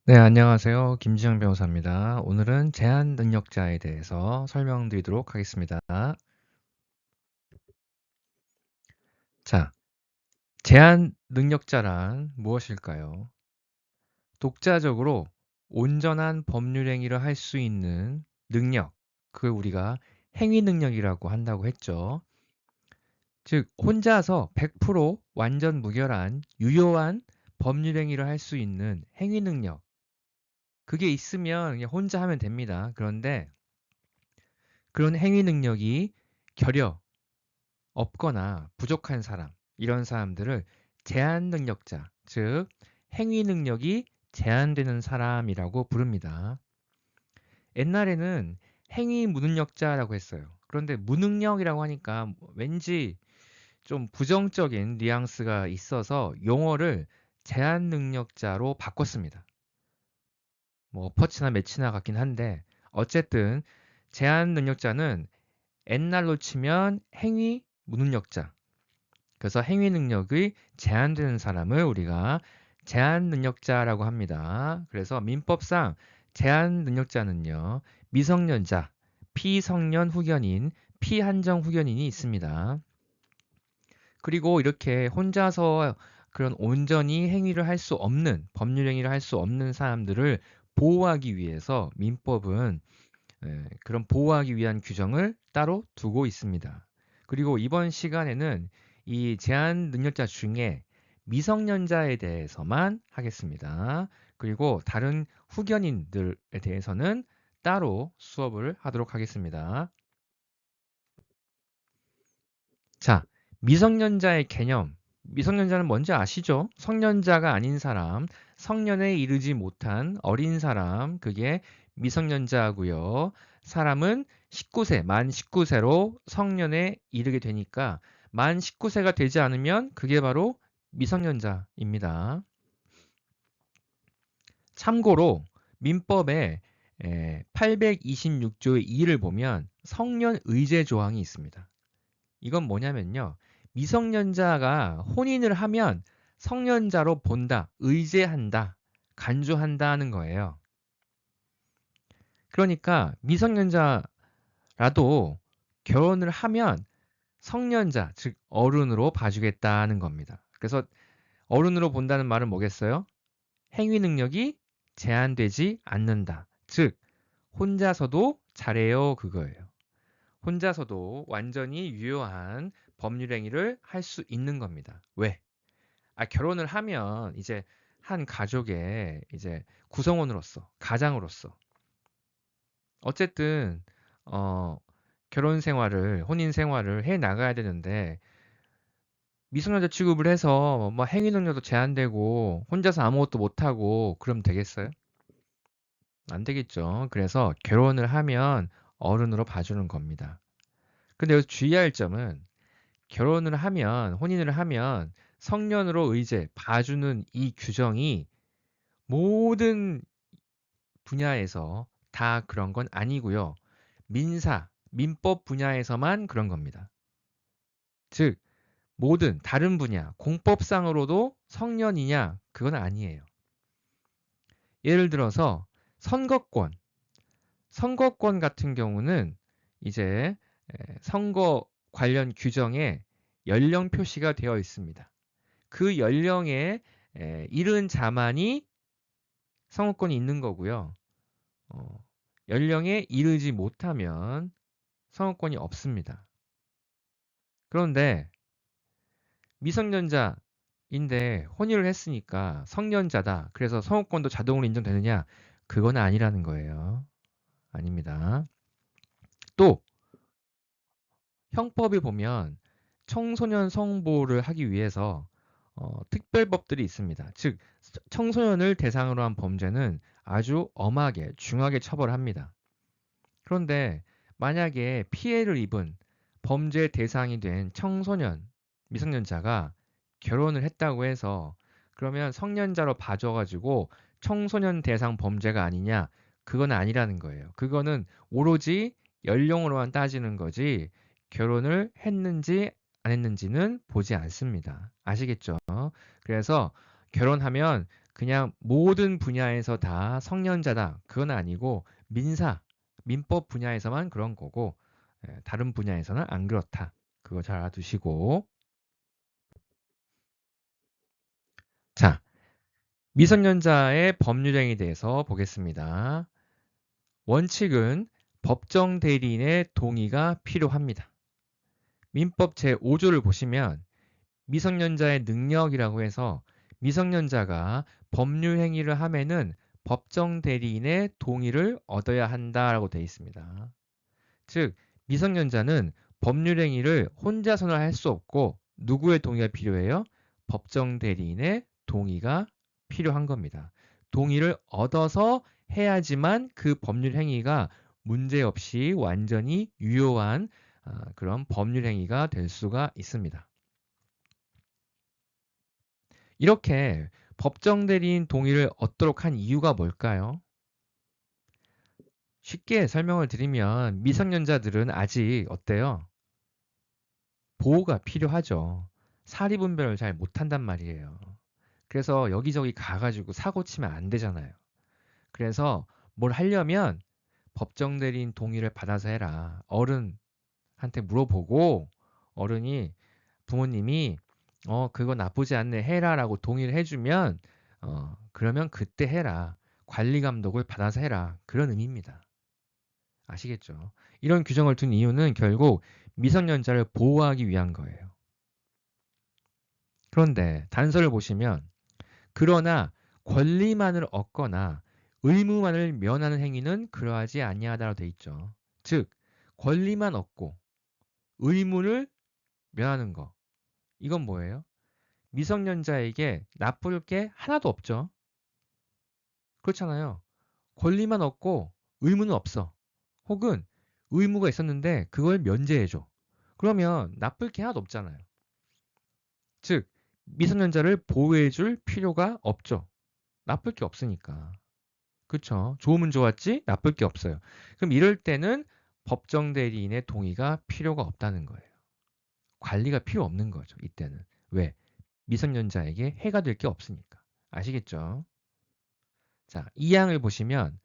네, 안녕하세요. 김지영 변호사입니다. 오늘은 제한 능력자에 대해서 설명드리도록 하겠습니다. 자, 제한 능력자란 무엇일까요? 독자적으로 온전한 법률 행위를 할 수 있는 능력, 그걸 우리가 행위 능력이라고 한다고 했죠. 즉, 혼자서 100% 완전 무결한 유효한 법률 행위를 할 수 있는 행위 능력, 그게 있으면 그냥 혼자 하면 됩니다. 그런데 그런 행위 능력이 결여 없거나 부족한 사람, 이런 사람들을 제한 능력자, 즉 행위 능력이 제한되는 사람이라고 부릅니다. 옛날에는 행위 무능력자라고 했어요. 그런데 무능력이라고 하니까 왠지 좀 부정적인 뉘앙스가 있어서 용어를 제한 능력자로 바꿨습니다. 뭐 엎어치나 매치나 같긴 한데 어쨌든 제한 능력자는 옛날로 치면 행위 무능력자, 그래서 행위 능력이 제한되는 사람을 우리가 제한 능력자라고 합니다. 그래서 민법상 제한 능력자는요, 미성년자, 피성년 후견인, 피한정 후견인이 있습니다. 그리고 이렇게 혼자서 그런 온전히 행위를 할 수 없는, 법률 행위를 할 수 없는 사람들을 보호하기 위해서 민법은 그런 보호하기 위한 규정을 따로 두고 있습니다. 그리고 이번 시간에는 이 제한 능력자 중에 미성년자에 대해서만 하겠습니다. 그리고 다른 후견인들에 대해서는 따로 수업을 하도록 하겠습니다. 자, 미성년자의 개념. 미성년자는 뭔지 아시죠? 성년자가 아닌 사람, 성년에 이르지 못한 어린 사람, 그게 미성년자고요. 사람은 19세, 만 19세로 성년에 이르게 되니까 만 19세가 되지 않으면 그게 바로 미성년자입니다. 참고로 민법에 826조의 2를 보면 성년 의제 조항이 있습니다. 이건 뭐냐면요. 미성년자가 혼인을 하면 성년자로 본다, 의제한다, 간주한다는 거예요. 그러니까 미성년자라도 결혼을 하면 성년자, 즉 어른으로 봐주겠다는 겁니다. 그래서 어른으로 본다는 말은 뭐겠어요? 행위 능력이 제한되지 않는다. 즉 혼자서도 잘해요, 그거예요. 혼자서도 완전히 유효한 법률 행위를 할 수 있는 겁니다. 왜? 결혼을 하면 이제 한 가족의 이제 구성원으로서, 가장으로서 어쨌든 어, 결혼 생활을, 혼인 생활을 해 나가야 되는데 미성년자 취급을 해서 뭐 행위 능력도 제한되고 혼자서 아무것도 못 하고 그럼 되겠어요? 안 되겠죠. 그래서 결혼을 하면 어른으로 봐주는 겁니다. 근데 여기서 주의할 점은 결혼을 하면, 혼인을 하면 성년으로 의제, 봐주는 이 규정이 모든 분야에서 다 그런 건 아니고요. 민사, 민법 분야에서만 그런 겁니다. 즉, 모든 다른 분야, 공법상으로도 성년이냐? 그건 아니에요. 예를 들어서 선거권, 선거권 같은 경우는 이제 선거 관련 규정에 연령 표시가 되어 있습니다. 그 연령에 이른 자만이 선거권이 있는 거고요. 어, 연령에 이르지 못하면 선거권이 없습니다. 그런데 미성년자인데 혼인을 했으니까 성년자다. 그래서 선거권도 자동으로 인정되느냐? 그건 아니라는 거예요. 아닙니다. 또 형법에 보면 청소년 성보호를 하기 위해서 특별법들이 있습니다. 즉 청소년을 대상으로 한 범죄는 아주 엄하게 중하게 처벌합니다. 그런데 만약에 피해를 입은 범죄 대상이 된 청소년, 미성년자가 결혼을 했다고 해서 그러면 성년자로 봐줘가지고 청소년 대상 범죄가 아니냐? 그건 아니라는 거예요. 그거는 오로지 연령으로만 따지는 거지 결혼을 했는지 안 했는지는 보지 않습니다. 아시겠죠? 그래서 결혼하면 그냥 모든 분야에서 다 성년자다. 그건 아니고 민법 분야에서만 그런 거고 다른 분야에서는 안 그렇다. 그거 잘 알아두시고. 자, 미성년자의 법률행위에 대해서 보겠습니다. 원칙은 법정 대리인의 동의가 필요합니다. 민법 제5조를 보시면 미성년자의 능력이라고 해서 미성년자가 법률 행위를 하면은 법정 대리인의 동의를 얻어야 한다라고 되어 있습니다. 즉, 미성년자는 법률 행위를 혼자서는 할 수 없고 누구의 동의가 필요해요? 법정 대리인의 동의가 필요한 겁니다. 동의를 얻어서 해야지만 그 법률 행위가 문제없이 완전히 유효한 그런 법률 행위가 될 수가 있습니다. 이렇게 법정 대리인 동의를 얻도록 한 이유가 뭘까요? 쉽게 설명을 드리면 미성년자들은 아직 어때요? 보호가 필요하죠. 사리분별을 잘 못한단 말이에요. 그래서 여기저기 가가지고 사고 치면 안 되잖아요. 그래서 뭘 하려면 법정 대리인 동의를 받아서 해라. 어른한테 물어보고 어른이 부모님이 그거 나쁘지 않네 해라라고 동의를 해주면 그러면 그때 해라. 관리 감독을 받아서 해라. 그런 의미입니다. 아시겠죠? 이런 규정을 둔 이유는 결국 미성년자를 보호하기 위한 거예요. 그런데 단서를 보시면 그러나 권리만을 얻거나 의무만을 면하는 행위는 그러하지 아니하다로 돼 있죠. 즉 권리만 얻고 의무를 면하는 거. 이건 뭐예요? 미성년자에게 나쁠 게 하나도 없죠. 그렇잖아요. 권리만 얻고 의무는 없어. 혹은 의무가 있었는데 그걸 면제해줘. 그러면 나쁠 게 하나도 없잖아요. 즉 미성년자를 보호해줄 필요가 없죠. 나쁠 게 없으니까. 그쵸? 좋으면 좋았지 나쁠 게 없어요. 그럼 이럴 때는 법정 대리인의 동의가 필요가 없다는 거예요. 관리가 필요 없는 거죠. 이때는. 왜? 미성년자에게 해가 될 게 없으니까. 아시겠죠? 자, 이 항을 보시면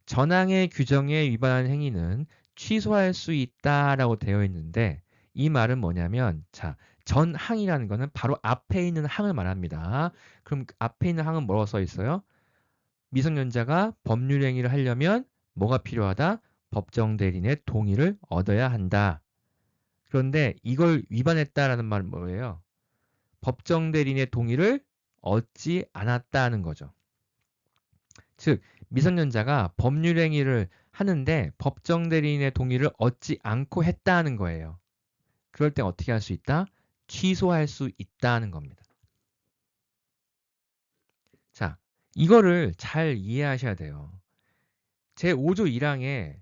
전항의 규정에 위반한 행위는 취소할 수 있다라고 되어 있는데 이 말은 뭐냐면 자, 전항이라는 거는 바로 앞에 있는 항을 말합니다. 그럼 앞에 있는 항은 뭐라고 써 있어요? 미성년자가 법률 행위를 하려면 뭐가 필요하다? 법정 대리인의 동의를 얻어야 한다. 그런데 이걸 위반했다라는 말은 뭐예요? 법정 대리인의 동의를 얻지 않았다는 거죠. 즉 미성년자가 법률 행위를 하는데 법정 대리인의 동의를 얻지 않고 했다는 거예요. 그럴 때 어떻게 할 수 있다? 취소할 수 있다는 겁니다. 자, 이거를 잘 이해하셔야 돼요. 제5조 1항에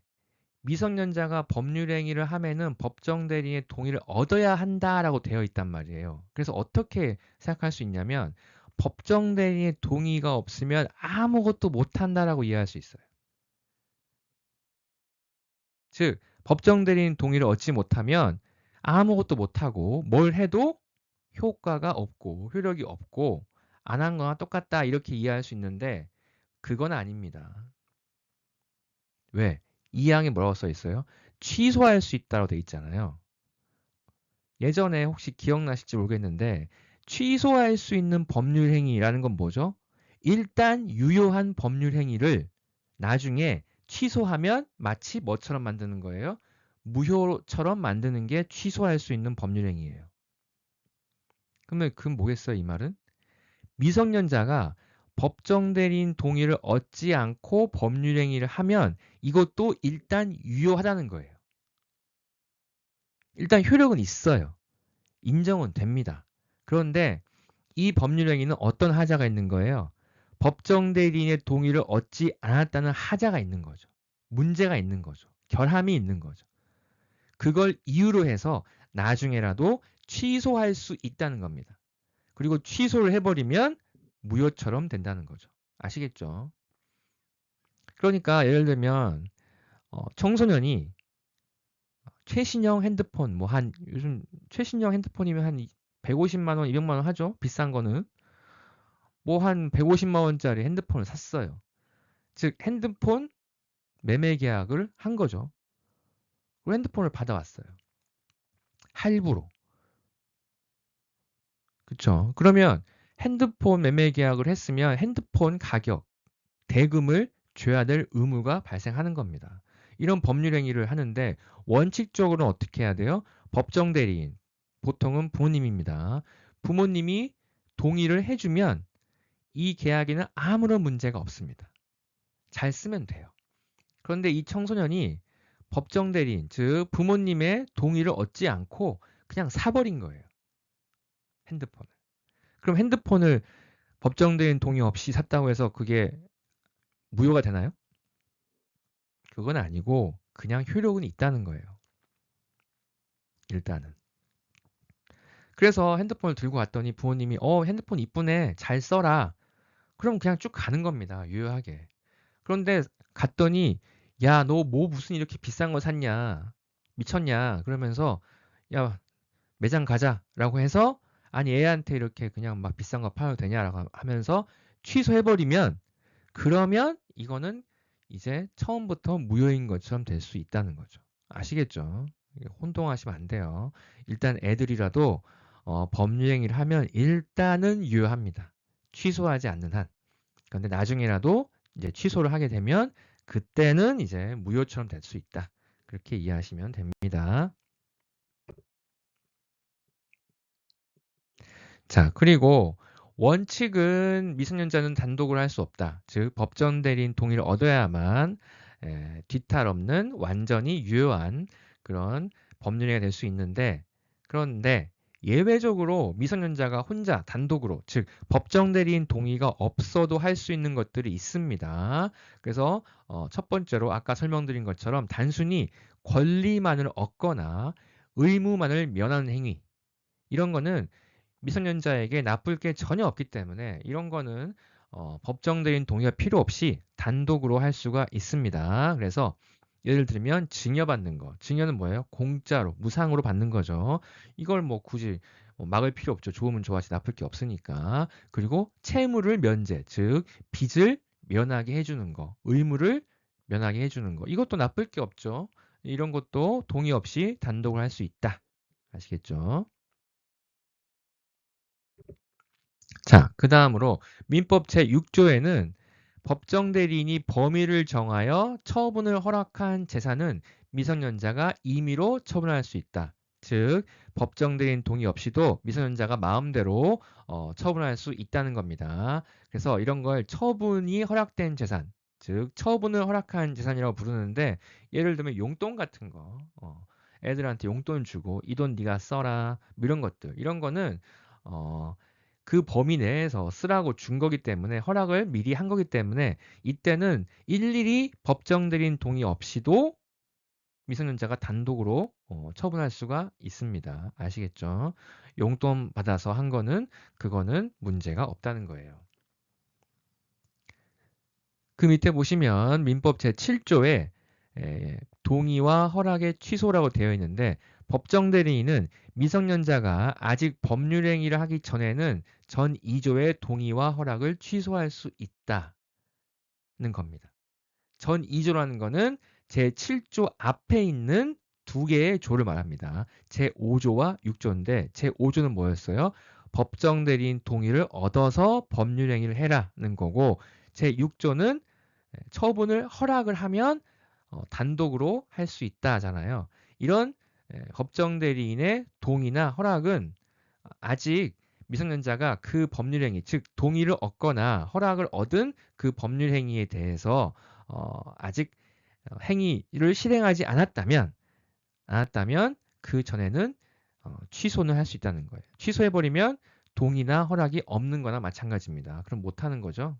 미성년자가 법률 행위를 하면은 법정 대리인의 동의를 얻어야 한다라고 되어 있단 말이에요. 그래서 어떻게 생각할 수 있냐면 법정 대리인의 동의가 없으면 아무것도 못 한다라고 이해할 수 있어요. 즉 법정 대리인 동의를 얻지 못하면 아무것도 못하고 뭘 해도 효과가 없고 효력이 없고 안 한 거나 똑같다 이렇게 이해할 수 있는데 그건 아닙니다. 왜? 이 항에 뭐라고 써 있어요? 취소할 수 있다고 돼 있잖아요. 예전에 혹시 기억나실지 모르겠는데 취소할 수 있는 법률 행위라는 건 뭐죠? 일단 유효한 법률 행위를 나중에 취소하면 마치 뭐처럼 만드는 거예요? 무효처럼 만드는 게 취소할 수 있는 법률 행위예요. 그러면 그건 뭐겠어요, 이 말은? 미성년자가 법정 대리인 동의를 얻지 않고 법률 행위를 하면 이것도 일단 유효하다는 거예요. 일단 효력은 있어요. 인정은 됩니다. 그런데 이 법률 행위는 어떤 하자가 있는 거예요? 법정 대리인의 동의를 얻지 않았다는 하자가 있는 거죠. 문제가 있는 거죠. 결함이 있는 거죠. 그걸 이유로 해서 나중에라도 취소할 수 있다는 겁니다. 그리고 취소를 해버리면 무효처럼 된다는 거죠. 아시겠죠? 그러니까 예를 들면 청소년이 최신형 핸드폰 뭐 한 요즘 최신형 핸드폰이면 한 150만 원, 200만 원 하죠. 비싼 거는. 뭐 한 150만 원짜리 핸드폰을 샀어요. 즉 핸드폰 매매 계약을 한 거죠. 그리고 핸드폰을 받아왔어요. 할부로. 그쵸? 그러면 핸드폰 매매 계약을 했으면 핸드폰 가격, 대금을 줘야 될 의무가 발생하는 겁니다. 이런 법률 행위를 하는데 원칙적으로는 어떻게 해야 돼요? 법정 대리인, 보통은 부모님입니다. 부모님이 동의를 해주면 이 계약에는 아무런 문제가 없습니다. 잘 쓰면 돼요. 그런데 이 청소년이 법정 대리인, 즉 부모님의 동의를 얻지 않고 그냥 사버린 거예요. 핸드폰을. 그럼 핸드폰을 법정 대리인 동의 없이 샀다고 해서 그게 무효가 되나요? 그건 아니고 그냥 효력은 있다는 거예요. 일단은. 그래서 핸드폰을 들고 왔더니 부모님이 핸드폰 이쁘네. 잘 써라. 그럼 그냥 쭉 가는 겁니다. 유효하게. 그런데 갔더니 야, 너 뭐 무슨 이렇게 비싼 거 샀냐? 미쳤냐? 그러면서 야, 매장 가자라고 해서 아니 애한테 이렇게 그냥 막 비싼 거 팔아도 되냐라고 하면서 취소해버리면 그러면 이거는 이제 처음부터 무효인 것처럼 될 수 있다는 거죠. 아시겠죠? 혼동하시면 안 돼요. 일단 애들이라도 법률 행위를 하면 일단은 유효합니다. 취소하지 않는 한. 그런데 나중에라도 이제 취소를 하게 되면 그때는 이제 무효처럼 될 수 있다. 그렇게 이해하시면 됩니다. 자, 그리고 원칙은 미성년자는 단독으로 할 수 없다. 즉, 법정 대리인 동의를 얻어야만 뒤탈 없는 완전히 유효한 그런 법률행위가 될 수 있는데, 그런데 예외적으로 미성년자가 혼자 단독으로, 즉 법정 대리인 동의가 없어도 할 수 있는 것들이 있습니다. 그래서 첫 번째로 아까 설명드린 것처럼 단순히 권리만을 얻거나 의무만을 면하는 행위, 이런 거는 미성년자에게 나쁠 게 전혀 없기 때문에 이런 거는 법정대리인 동의가 필요 없이 단독으로 할 수가 있습니다. 그래서 예를 들면 증여받는 거. 증여는 뭐예요? 공짜로, 무상으로 받는 거죠. 이걸 뭐 굳이 막을 필요 없죠. 좋으면 좋아하지 나쁠 게 없으니까. 그리고 채무를 면제, 즉 빚을 면하게 해주는 거, 의무를 면하게 해주는 거. 이것도 나쁠 게 없죠. 이런 것도 동의 없이 단독으로 할 수 있다. 아시겠죠? 자, 그 다음으로 민법 제6조에는 법정 대리인이 범위를 정하여 처분을 허락한 재산은 미성년자가 임의로 처분할 수 있다. 즉, 법정 대리인 동의 없이도 미성년자가 마음대로 처분할 수 있다는 겁니다. 그래서 이런 걸 처분이 허락된 재산, 즉 처분을 허락한 재산이라고 부르는데 예를 들면 용돈 같은 거, 애들한테 용돈 주고 이 돈 네가 써라 뭐 이런 것들, 이런 거는 어, 그 범위 내에서 쓰라고 준 거기 때문에 허락을 미리 한 거기 때문에 이때는 일일이 법정 대리인 동의 없이도 미성년자가 단독으로 처분할 수가 있습니다. 아시겠죠? 용돈 받아서 한 거는 그거는 문제가 없다는 거예요. 그 밑에 보시면 민법 제7조에 동의와 허락의 취소라고 되어 있는데 법정 대리인은 미성년자가 아직 법률 행위를 하기 전에는 전 2조의 동의와 허락을 취소할 수 있다는 겁니다. 전 2조라는 거는 제7조 앞에 있는 두 개의 조를 말합니다. 제5조와 6조인데 제5조는 뭐였어요? 법정 대리인 동의를 얻어서 법률 행위를 해라는 거고 제6조는 처분을 허락을 하면 단독으로 할 수 있다잖아요. 이런 법정 대리인의 동의나 허락은 아직 미성년자가 그 법률 행위, 즉 동의를 얻거나 허락을 얻은 그 법률 행위에 대해서 아직 행위를 실행하지 않았다면 그 전에는 취소는 할 수 있다는 거예요. 취소해버리면 동의나 허락이 없는 거나 마찬가지입니다. 그럼 못하는 거죠.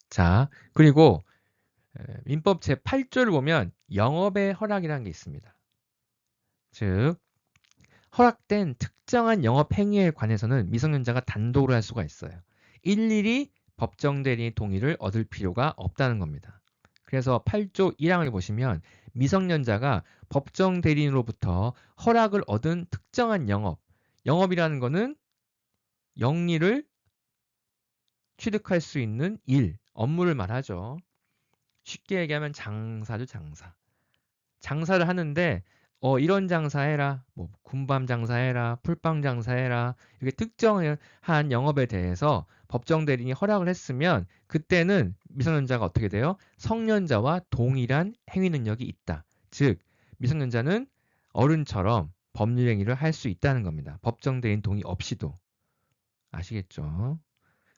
자, 그리고 민법 제8조를 보면 영업의 허락이라는 게 있습니다. 즉, 허락된 특정한 영업 행위에 관해서는 미성년자가 단독으로 할 수가 있어요. 일일이 법정 대리인 동의를 얻을 필요가 없다는 겁니다. 그래서 8조 1항을 보시면 미성년자가 법정 대리인으로부터 허락을 얻은 특정한 영업이라는 거는 영리를 취득할 수 있는 업무를 말하죠. 쉽게 얘기하면 장사죠, 장사. 장사를 하는데 이런 장사해라, 뭐 군밤 장사해라, 풀빵 장사해라, 이렇게 특정한 영업에 대해서 법정 대리인이 허락을 했으면 그때는 미성년자가 어떻게 돼요? 성년자와 동일한 행위 능력이 있다. 즉 미성년자는 어른처럼 법률 행위를 할 수 있다는 겁니다. 법정 대리인 동의 없이도. 아시겠죠?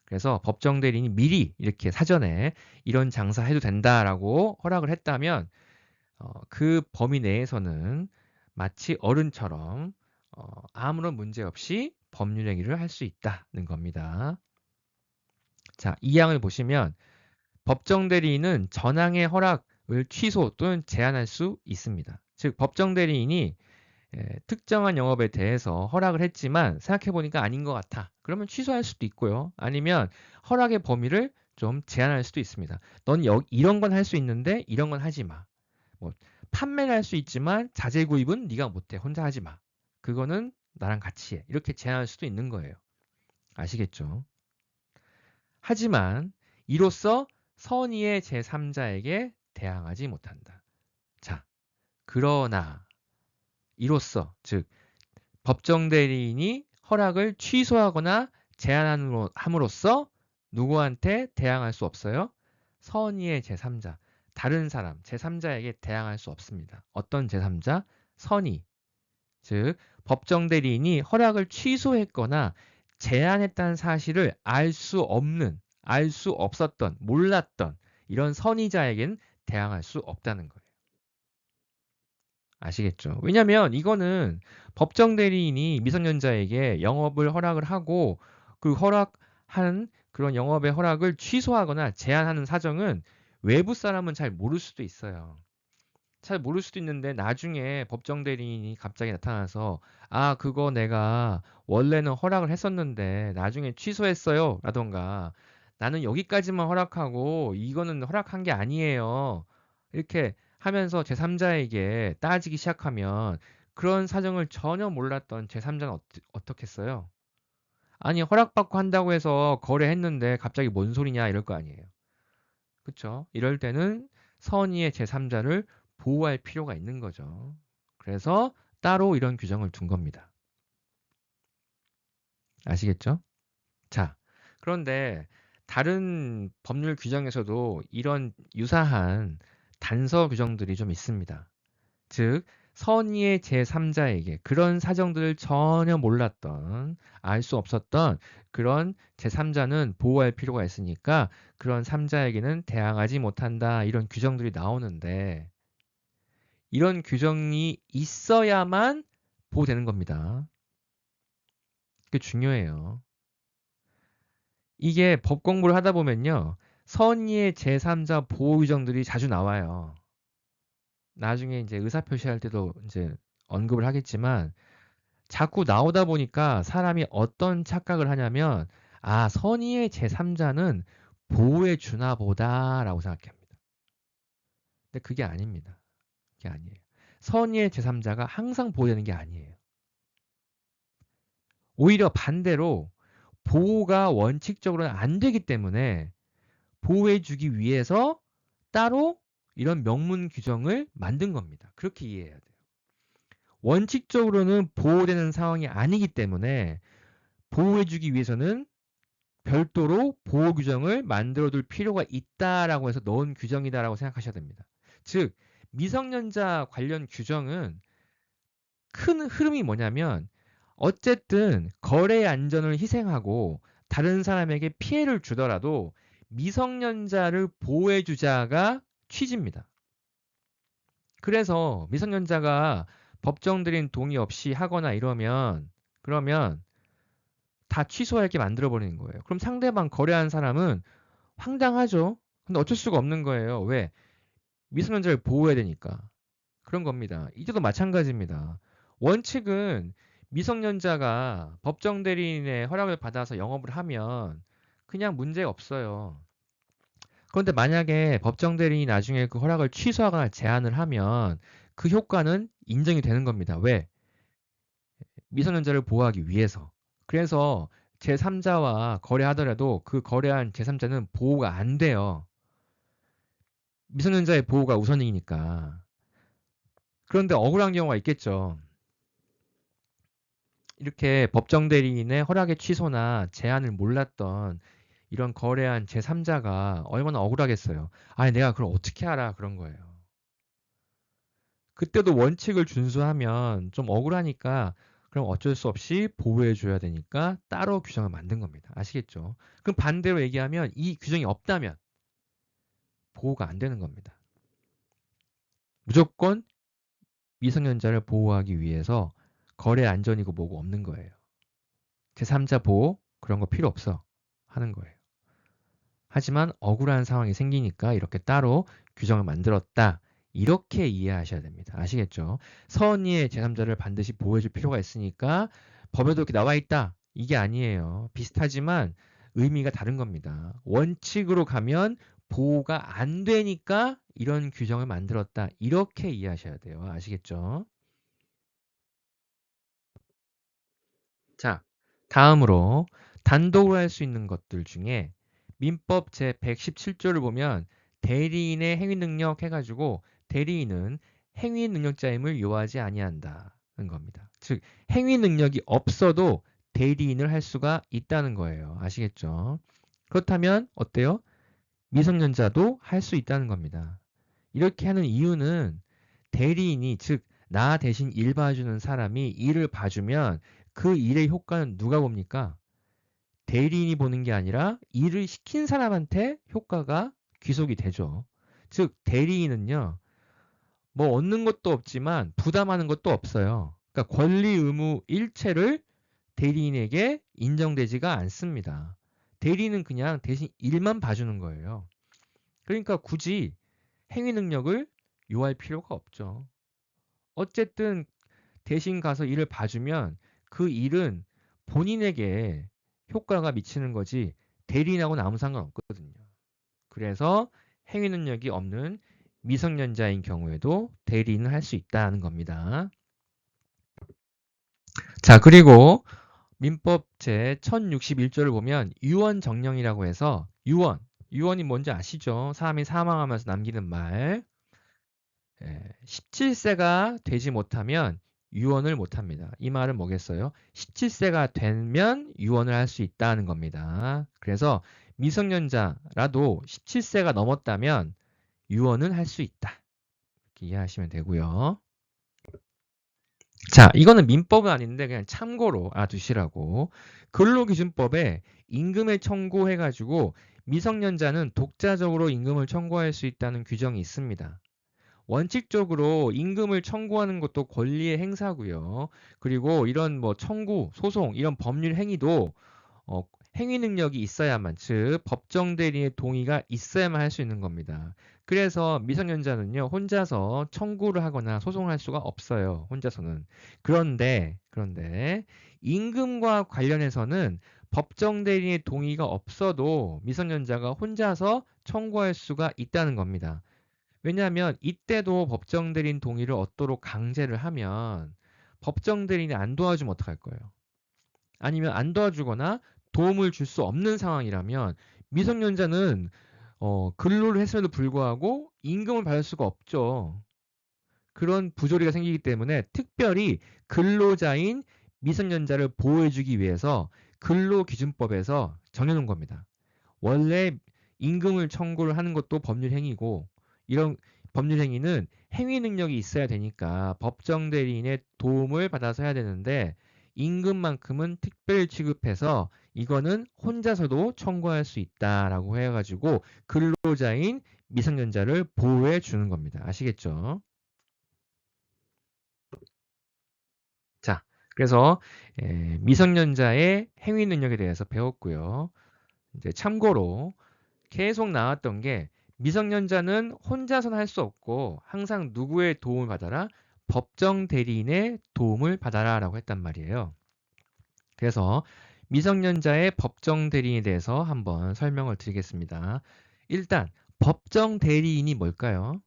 그래서 법정 대리인이 미리 이렇게 사전에 이런 장사 해도 된다라고 허락을 했다면 그 범위 내에서는 마치 어른처럼 아무런 문제 없이 법률 행위를 할 수 있다는 겁니다. 자, 이 항을 보시면 법정 대리인은 전항의 허락을 취소 또는 제한할 수 있습니다. 즉 법정 대리인이 특정한 영업에 대해서 허락을 했지만 생각해보니까 아닌 것 같아. 그러면 취소할 수도 있고요. 아니면 허락의 범위를 좀 제한할 수도 있습니다. 넌 이런 건 할 수 있는데 이런 건 하지 마. 뭐 판매를 할 수 있지만 자재 구입은 네가 못해. 혼자 하지 마. 그거는 나랑 같이 해. 이렇게 제한할 수도 있는 거예요. 아시겠죠? 하지만 이로써 선의의 제3자에게 대항하지 못한다. 자, 그러나 이로써 즉 법정 대리인이 허락을 취소하거나 제한함으로써 누구한테 대항할 수 없어요? 선의의 제3자, 다른 사람, 제3자에게 대항할 수 없습니다. 어떤 제3자? 선의, 즉 법정 대리인이 허락을 취소했거나 제한했다는 사실을 알 수 없었던, 몰랐던 이런 선의자에겐 대항할 수 없다는 거예요. 아시겠죠? 왜냐면 이거는 법정 대리인이 미성년자에게 영업을 허락을 하고 그 허락한 그런 영업의 허락을 취소하거나 제한하는 사정은 외부 사람은 잘 모를 수도 있어요. 잘 모를 수도 있는데 나중에 법정 대리인이 갑자기 나타나서 그거 내가 원래는 허락을 했었는데 나중에 취소했어요. 라던가 나는 여기까지만 허락하고 이거는 허락한 게 아니에요. 이렇게 하면서 제3자에게 따지기 시작하면 그런 사정을 전혀 몰랐던 제3자는 어떻겠어요? 아니 허락받고 한다고 해서 거래했는데 갑자기 뭔 소리냐 이럴 거 아니에요. 그쵸? 이럴 때는 선의의 제3자를 보호할 필요가 있는 거죠. 그래서 따로 이런 규정을 둔 겁니다. 아시겠죠? 자, 그런데 다른 법률 규정에서도 이런 유사한 단서 규정들이 좀 있습니다. 즉, 선의의 제3자에게 그런 사정들을 전혀 몰랐던, 알 수 없었던 그런 제3자는 보호할 필요가 있으니까 그런 3자에게는 대항하지 못한다. 이런 규정들이 나오는데 이런 규정이 있어야만 보호되는 겁니다. 그게 중요해요. 이게 법 공부를 하다 보면요. 선의의 제3자 보호 규정들이 자주 나와요. 나중에 이제 의사표시할 때도 이제 언급을 하겠지만 자꾸 나오다 보니까 사람이 어떤 착각을 하냐면 선의의 제3자는 보호해 주나 보다라고 생각합니다. 근데 그게 아닙니다. 그게 아니에요. 선의의 제3자가 항상 보호되는 게 아니에요. 오히려 반대로 보호가 원칙적으로는 안 되기 때문에 보호해 주기 위해서 따로 이런 명문 규정을 만든 겁니다. 그렇게 이해해야 돼요. 원칙적으로는 보호되는 상황이 아니기 때문에 보호해 주기 위해서는 별도로 보호 규정을 만들어 둘 필요가 있다라고 해서 넣은 규정이다라고 생각하셔야 됩니다. 즉 미성년자 관련 규정은 큰 흐름이 뭐냐면 어쨌든 거래의 안전을 희생하고 다른 사람에게 피해를 주더라도 미성년자를 보호해 주자가 취지입니다. 그래서 미성년자가 법정 들인 동의 없이 하거나 그러면 다 취소할 게 만들어 버리는 거예요. 그럼 상대방 거래한 사람은 황당하죠. 근데 어쩔 수가 없는 거예요. 왜? 미성년자를 보호해야 되니까. 그런 겁니다. 이때도 마찬가지입니다. 원칙은 미성년자가 법정 대리인의 허락을 받아서 영업을 하면 그냥 문제 없어요. 그런데 만약에 법정 대리인이 나중에 그 허락을 취소하거나 제한을 하면 그 효과는 인정이 되는 겁니다. 왜? 미성년자를 보호하기 위해서. 그래서 제3자와 거래하더라도 그 거래한 제3자는 보호가 안 돼요. 미성년자의 보호가 우선이니까. 그런데 억울한 경우가 있겠죠. 이렇게 법정 대리인의 허락의 취소나 제한을 몰랐던 이런 거래한 제3자가 얼마나 억울하겠어요. 아니, 내가 그걸 어떻게 알아? 그런 거예요. 그때도 원칙을 준수하면 좀 억울하니까 그럼 어쩔 수 없이 보호해줘야 되니까 따로 규정을 만든 겁니다. 아시겠죠? 그럼 반대로 얘기하면 이 규정이 없다면 보호가 안 되는 겁니다. 무조건 미성년자를 보호하기 위해서 거래 안전이고 뭐고 없는 거예요. 제3자 보호 그런 거 필요 없어 하는 거예요. 하지만 억울한 상황이 생기니까 이렇게 따로 규정을 만들었다. 이렇게 이해하셔야 됩니다. 아시겠죠? 서언니의 제3자를 반드시 보호해줄 필요가 있으니까 법에도 이렇게 나와 있다. 이게 아니에요. 비슷하지만 의미가 다른 겁니다. 원칙으로 가면 보호가 안 되니까 이런 규정을 만들었다. 이렇게 이해하셔야 돼요. 아시겠죠? 자, 다음으로 단독으로 할 수 있는 것들 중에 민법 제117조를 보면 대리인의 행위 능력 해가지고 대리인은 행위 능력자임을 요하지 아니한다는 겁니다. 즉 행위 능력이 없어도 대리인을 할 수가 있다는 거예요. 아시겠죠? 그렇다면 어때요? 미성년자도 할 수 있다는 겁니다. 이렇게 하는 이유는 대리인이 즉 나 대신 일 봐주는 사람이 일을 봐주면 그 일의 효과는 누가 봅니까? 대리인이 보는 게 아니라 일을 시킨 사람한테 효과가 귀속이 되죠. 즉 대리인은요. 뭐 얻는 것도 없지만 부담하는 것도 없어요. 그러니까 권리 의무 일체를 대리인에게 인정되지가 않습니다. 대리인은 그냥 대신 일만 봐주는 거예요. 그러니까 굳이 행위 능력을 요할 필요가 없죠. 어쨌든 대신 가서 일을 봐주면 그 일은 본인에게 효과가 미치는 거지 대리인하고는 아무 상관없거든요. 그래서 행위 능력이 없는 미성년자인 경우에도 대리인을 할 수 있다는 겁니다. 자, 그리고 민법 제 1061조를 보면 유언정령이라고 해서 유언이 뭔지 아시죠? 사람이 사망하면서 남기는 말. 17세가 되지 못하면 유언을 못합니다. 이 말은 뭐겠어요? 17세가 되면 유언을 할 수 있다는 겁니다. 그래서 미성년자라도 17세가 넘었다면 유언은 할 수 있다. 이렇게 이해하시면 되고요. 자, 이거는 민법은 아닌데 그냥 참고로 알아두시라고. 근로기준법에 임금을 청구해가지고 미성년자는 독자적으로 임금을 청구할 수 있다는 규정이 있습니다. 원칙적으로 임금을 청구하는 것도 권리의 행사고요. 그리고 이런 뭐 청구, 소송, 이런 법률 행위도 행위 능력이 있어야만, 즉 법정 대리인의 동의가 있어야만 할 수 있는 겁니다. 그래서 미성년자는요, 혼자서 청구를 하거나 소송을 할 수가 없어요. 혼자서는. 그런데 임금과 관련해서는 법정 대리인의 동의가 없어도 미성년자가 혼자서 청구할 수가 있다는 겁니다. 왜냐하면 이때도 법정 대리인 동의를 얻도록 강제를 하면 법정 대리인이 안 도와주면 어떡할 거예요? 아니면 안 도와주거나 도움을 줄 수 없는 상황이라면 미성년자는 근로를 했음에도 불구하고 임금을 받을 수가 없죠. 그런 부조리가 생기기 때문에 특별히 근로자인 미성년자를 보호해주기 위해서 근로기준법에서 정해놓은 겁니다. 원래 임금을 청구를 하는 것도 법률 행위고 이런 법률 행위는 행위 능력이 있어야 되니까 법정 대리인의 도움을 받아서 해야 되는데 임금만큼은 특별 취급해서 이거는 혼자서도 청구할 수 있다라고 해가지고 근로자인 미성년자를 보호해 주는 겁니다. 아시겠죠? 자, 그래서 미성년자의 행위 능력에 대해서 배웠고요. 이제 참고로 계속 나왔던 게 미성년자는 혼자서는 할 수 없고 항상 누구의 도움을 받아라? 법정 대리인의 도움을 받아라 라고 했단 말이에요. 그래서 미성년자의 법정 대리인에 대해서 한번 설명을 드리겠습니다. 일단 법정 대리인이 뭘까요?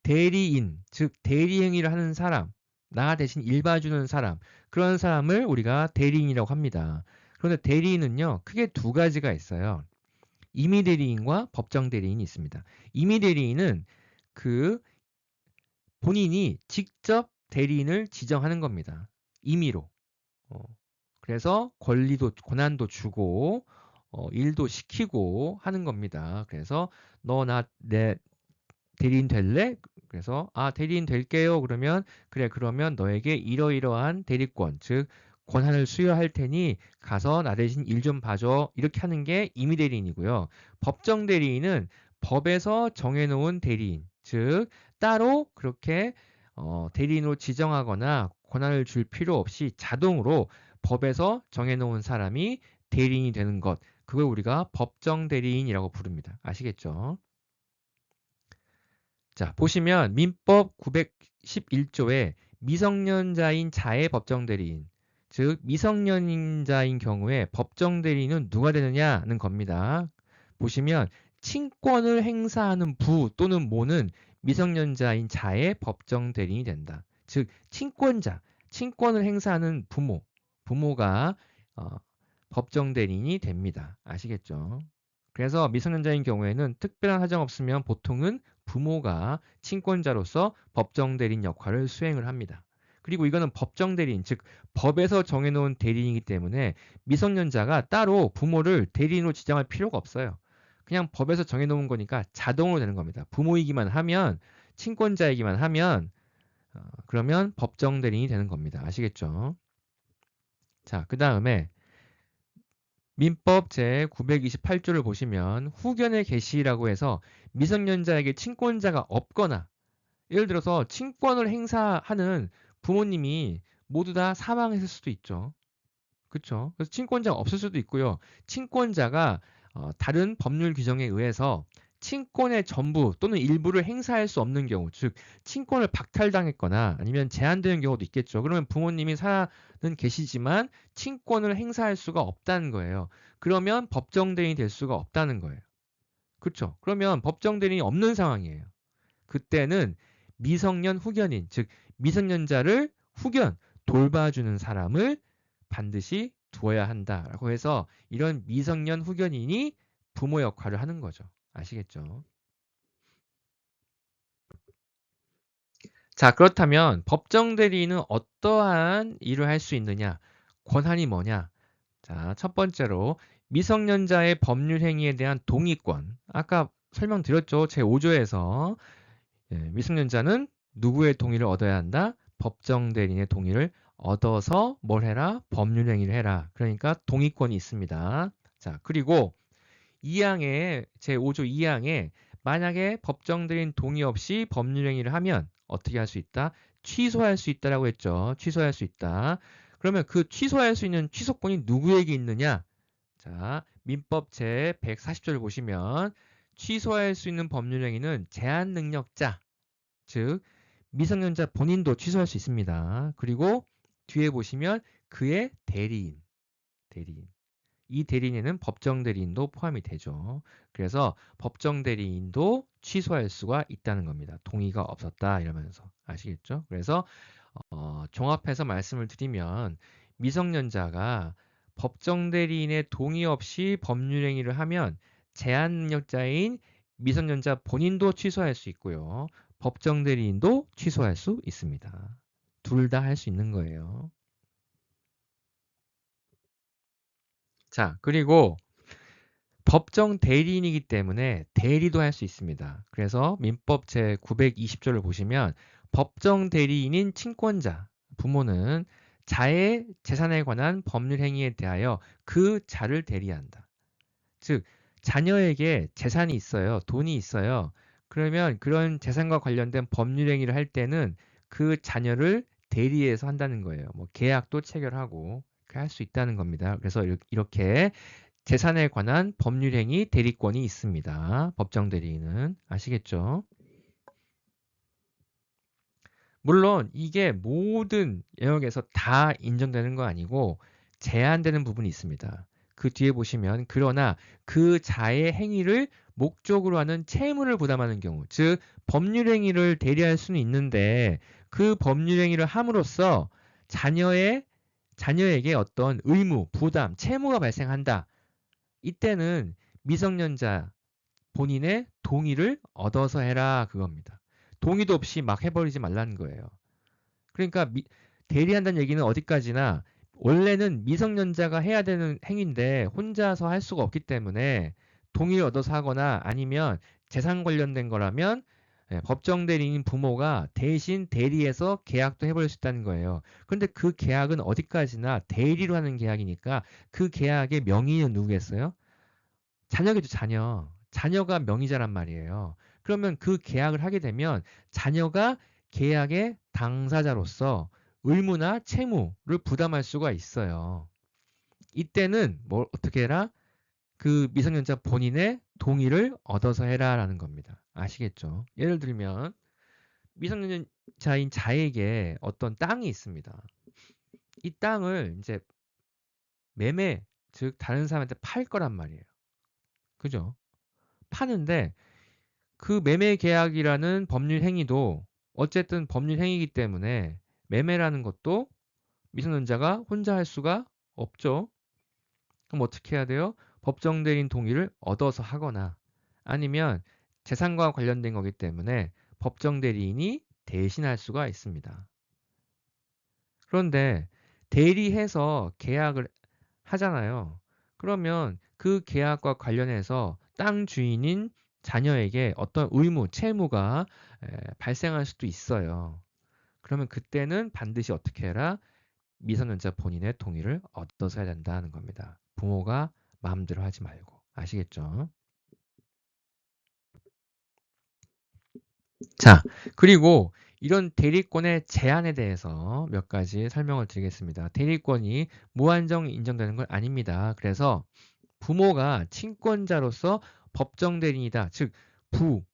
대리인, 즉 대리행위를 하는 사람, 나 대신 일봐주는 사람, 그런 사람을 우리가 대리인이라고 합니다. 그런데 대리인은요, 크게 두 가지가 있어요. 임의 대리인과 법정 대리인이 있습니다. 임의 대리인은 그 본인이 직접 대리인을 지정하는 겁니다. 임의로. 어, 그래서 권한도 주고, 일도 시키고 하는 겁니다. 그래서 너 내 대리인 될래? 그래서 대리인 될게요. 그러면 그래 그러면 너에게 이러이러한 대리권, 즉 권한을 수여할 테니 가서 나 대신 일 좀 봐줘. 이렇게 하는 게 임의 대리인이고요. 법정 대리인은 법에서 정해놓은 대리인, 즉 따로 그렇게 대리인으로 지정하거나 권한을 줄 필요 없이 자동으로 법에서 정해놓은 사람이 대리인이 되는 것, 그걸 우리가 법정 대리인이라고 부릅니다. 아시겠죠? 자, 보시면 민법 911조에 미성년자인 자의 법정 대리인, 즉 미성년자인 경우에 법정 대리인은 누가 되느냐는 겁니다. 보시면 친권을 행사하는 부 또는 모는 미성년자인 자의 법정 대리인이 된다. 즉 친권자, 친권을 행사하는 부모가 법정 대리인이 됩니다. 아시겠죠? 그래서 미성년자인 경우에는 특별한 사정 없으면 보통은 부모가 친권자로서 법정 대리인 역할을 수행을 합니다. 그리고 이거는 법정 대리인, 즉 법에서 정해놓은 대리인이기 때문에 미성년자가 따로 부모를 대리인으로 지정할 필요가 없어요. 그냥 법에서 정해놓은 거니까 자동으로 되는 겁니다. 부모이기만 하면, 친권자이기만 하면 그러면 법정 대리인이 되는 겁니다. 아시겠죠? 자, 그 다음에 민법 제928조를 보시면 후견의 개시라고 해서 미성년자에게 친권자가 없거나 예를 들어서 친권을 행사하는 부모님이 모두 다 사망했을 수도 있죠. 그렇죠? 그래서 친권자가 없을 수도 있고요. 친권자가 다른 법률 규정에 의해서 친권의 전부 또는 일부를 행사할 수 없는 경우, 즉 친권을 박탈당했거나 아니면 제한되는 경우도 있겠죠. 그러면 부모님이 살아는 계시지만 친권을 행사할 수가 없다는 거예요. 그러면 법정 대리인이 될 수가 없다는 거예요. 그렇죠? 그러면 법정 대리인이 없는 상황이에요. 그때는 미성년 후견인, 즉 미성년자를 돌봐주는 사람을 반드시 두어야 한다라고 해서 이런 미성년 후견인이 부모 역할을 하는 거죠. 아시겠죠? 자, 그렇다면 법정 대리인은 어떠한 일을 할 수 있느냐? 권한이 뭐냐? 자, 첫 번째로 미성년자의 법률 행위에 대한 동의권. 아까 설명드렸죠. 제5조에서 미성년자는 누구의 동의를 얻어야 한다? 법정 대리인의 동의를 얻어서 뭘 해라? 법률 행위를 해라. 그러니까 동의권이 있습니다. 자, 그리고 2항에 제5조 2항에 만약에 법정 대리인 동의 없이 법률 행위를 하면 어떻게 할 수 있다? 취소할 수 있다라고 했죠. 취소할 수 있다. 그러면 그 취소할 수 있는 취소권이 누구에게 있느냐? 자, 민법 제 140조를 보시면 취소할 수 있는 법률 행위는 제한 능력자, 즉 미성년자 본인도 취소할 수 있습니다. 그리고 뒤에 보시면 그의 대리인. 이 대리인에는 법정 대리인도 포함이 되죠. 그래서 법정 대리인도 취소할 수가 있다는 겁니다. 동의가 없었다 이러면서 아시겠죠? 그래서 종합해서 말씀을 드리면 미성년자가 법정 대리인의 동의 없이 법률 행위를 하면 제한 능력자인 미성년자 본인도 취소할 수 있고요. 법정 대리인도 취소할 수 있습니다. 둘 다 할 수 있는 거예요. 자, 그리고 법정 대리인이기 때문에 대리도 할 수 있습니다. 그래서 민법 제920조를 보시면 법정 대리인인 친권자, 부모는 자의 재산에 관한 법률 행위에 대하여 그 자를 대리한다. 즉, 자녀에게 재산이 있어요. 돈이 있어요. 그러면 그런 재산과 관련된 법률 행위를 할 때는 그 자녀를 대리해서 한다는 거예요. 뭐 계약도 체결하고 할 수 있다는 겁니다. 그래서 이렇게 재산에 관한 법률행위 대리권이 있습니다. 법정 대리인은. 아시겠죠? 물론 이게 모든 영역에서 다 인정되는 거 아니고 제한되는 부분이 있습니다. 그 뒤에 보시면 그러나 그 자의 행위를 목적으로 하는 채무를 부담하는 경우, 즉 법률 행위를 대리할 수는 있는데 그 법률 행위를 함으로써 자녀에게 어떤 의무, 부담, 채무가 발생한다. 이때는 미성년자 본인의 동의를 얻어서 해라 그겁니다. 동의도 없이 막 해버리지 말라는 거예요. 그러니까 대리한다는 얘기는 어디까지나 원래는 미성년자가 해야 되는 행위인데 혼자서 할 수가 없기 때문에 동의를 얻어서 하거나 아니면 재산 관련된 거라면 법정 대리인 부모가 대신 대리해서 계약도 해버릴 수 있다는 거예요. 그런데 그 계약은 어디까지나 대리로 하는 계약이니까 그 계약의 명의는 누구겠어요? 자녀겠죠, 자녀. 자녀가 명의자란 말이에요. 그러면 그 계약을 하게 되면 자녀가 계약의 당사자로서 의무나 채무를 부담할 수가 있어요. 이때는 뭘 어떻게 해라? 그 미성년자 본인의 동의를 얻어서 해라라는 겁니다. 아시겠죠? 예를 들면 미성년자인 자에게 어떤 땅이 있습니다. 이 땅을 이제 매매, 즉 다른 사람한테 팔 거란 말이에요. 그죠? 파는데 그 매매 계약이라는 법률 행위도 어쨌든 법률 행위이기 때문에 매매라는 것도 미성년자가 혼자 할 수가 없죠. 그럼 어떻게 해야 돼요? 법정 대리인 동의를 얻어서 하거나 아니면 재산과 관련된 거기 때문에 법정 대리인이 대신할 수가 있습니다. 그런데 대리해서 계약을 하잖아요. 그러면 그 계약과 관련해서 땅 주인인 자녀에게 어떤 의무, 채무가 발생할 수도 있어요. 그러면 그때는 반드시 어떻게 해라? 미성년자 본인의 동의를 얻어서 해야 된다는 겁니다. 부모가 마음대로 하지 말고. 아시겠죠? 자, 그리고 이런 대리권의 제한에 대해서 몇 가지 설명을 드리겠습니다. 대리권이 무한정 인정되는 건 아닙니다. 그래서 부모가 친권자로서 법정 대리인이다. 즉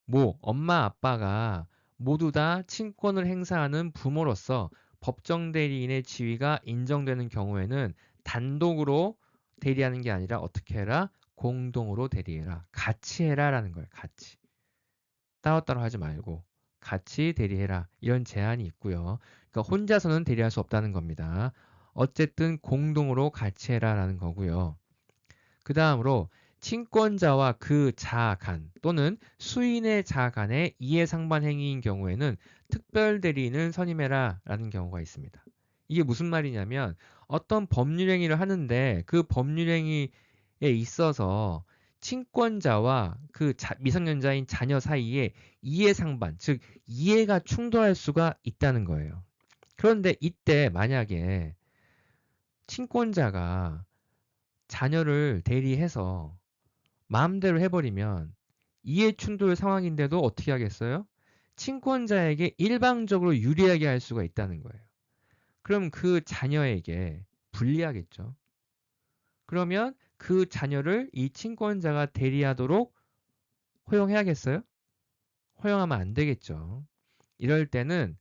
모, 엄마, 아빠가 모두 다 친권을 행사하는 부모로서 법정 대리인의 지위가 인정되는 경우에는 단독으로 대리하는 게 아니라 어떻게 해라? 공동으로 대리해라. 같이 해라라는 거예요. 같이. 따로따로 하지 말고 같이 대리해라. 이런 제한이 있고요. 그러니까 혼자서는 대리할 수 없다는 겁니다. 어쨌든 공동으로 같이 해라라는 거고요. 그 다음으로 친권자와 그 자 간 또는 수인의 자 간의 이해상반 행위인 경우에는 특별 대리인을 선임해라 라는 경우가 있습니다. 이게 무슨 말이냐면 어떤 법률 행위를 하는데 그 법률 행위에 있어서 친권자와 그 미성년자인 자녀 사이에 이해상반, 즉 이해가 충돌할 수가 있다는 거예요. 그런데 이때 만약에 친권자가 자녀를 대리해서 마음대로 해버리면 이해충돌 상황인데도 어떻게 하겠어요? 친권자에게 일방적으로 유리하게 할 수가 있다는 거예요. 그럼 그 자녀에게 불리하겠죠. 그러면 그 자녀를 이 친권자가 대리하도록 허용해야겠어요? 허용하면 안 되겠죠. 이럴 때는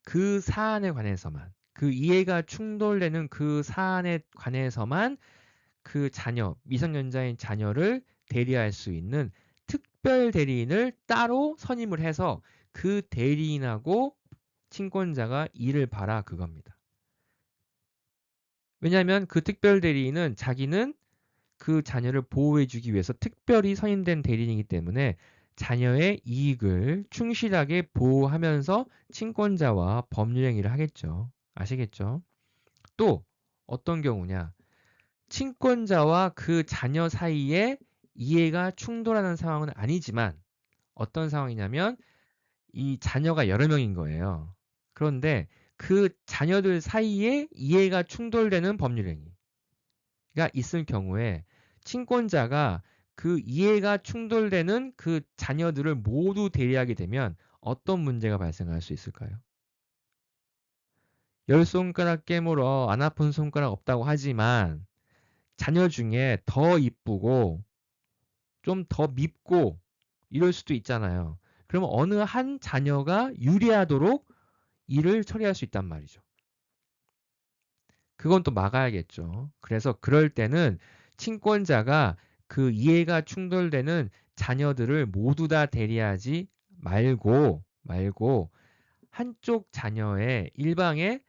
그 사안에 관해서만, 그 이해가 충돌되는 그 사안에 관해서만 그 자녀, 미성년자인 자녀를 대리할 수 있는 특별 대리인을 따로 선임을 해서 그 대리인하고 친권자가 일을 봐라 그겁니다. 왜냐하면 그 특별 대리인은 자기는 그 자녀를 보호해주기 위해서 특별히 선임된 대리인이기 때문에 자녀의 이익을 충실하게 보호하면서 친권자와 법률 행위를 하겠죠. 아시겠죠? 또 어떤 경우냐? 친권자와 그 자녀 사이에 이해가 충돌하는 상황은 아니지만 어떤 상황이냐면 이 자녀가 여러 명인 거예요. 그런데 그 자녀들 사이에 이해가 충돌되는 법률행위가 있을 경우에 친권자가 그 이해가 충돌되는 그 자녀들을 모두 대리하게 되면 어떤 문제가 발생할 수 있을까요? 열 손가락 깨물어 안 아픈 손가락 없다고 하지만 자녀 중에 더 이쁘고 좀 더 밉고 이럴 수도 있잖아요. 그러면 어느 한 자녀가 유리하도록 일을 처리할 수 있단 말이죠. 그건 또 막아야겠죠. 그래서 그럴 때는 친권자가 그 이해가 충돌되는 자녀들을 모두 다 대리하지 말고 한쪽 자녀의 일방의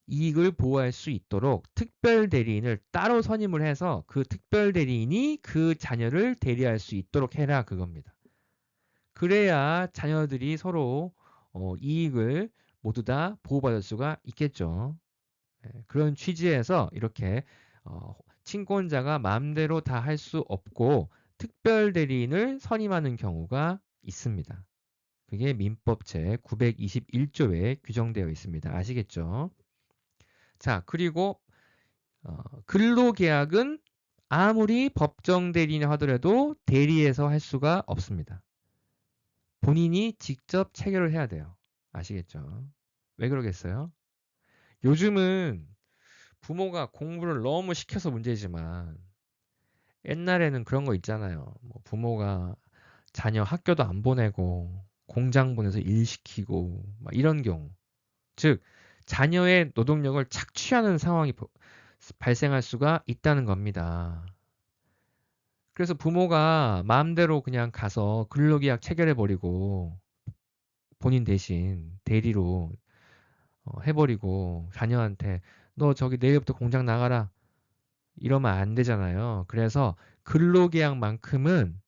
이익을 보호할 수 있도록 특별 대리인을 따로 선임을 해서 그 특별 대리인이 그 자녀를 대리할 수 있도록 해라 그겁니다. 그래야 자녀들이 서로 이익을 모두 다 보호받을 수가 있겠죠. 그런 취지에서 이렇게 친권자가 마음대로 다 할 수 없고 특별 대리인을 선임하는 경우가 있습니다. 그게 민법 제 921조에 규정되어 있습니다. 아시겠죠? 자, 그리고 근로계약은 아무리 법정 대리인 하더라도 대리해서 할 수가 없습니다. 본인이 직접 체결을 해야 돼요. 아시겠죠? 왜 그러겠어요? 요즘은 부모가 공부를 너무 시켜서 문제지만 옛날에는 그런 거 있잖아요. 뭐 부모가 자녀 학교도 안 보내고 공장 보내서 일 시키고 막 이런 경우. 즉 자녀의 노동력을 착취하는 상황이 발생할 수가 있다는 겁니다. 그래서 부모가 마음대로 그냥 가서 근로계약 체결해 버리고 본인 대신 대리로 해버리고 자녀한테 너 저기 내일부터 공장 나가라 이러면 안 되잖아요. 그래서 근로계약만큼은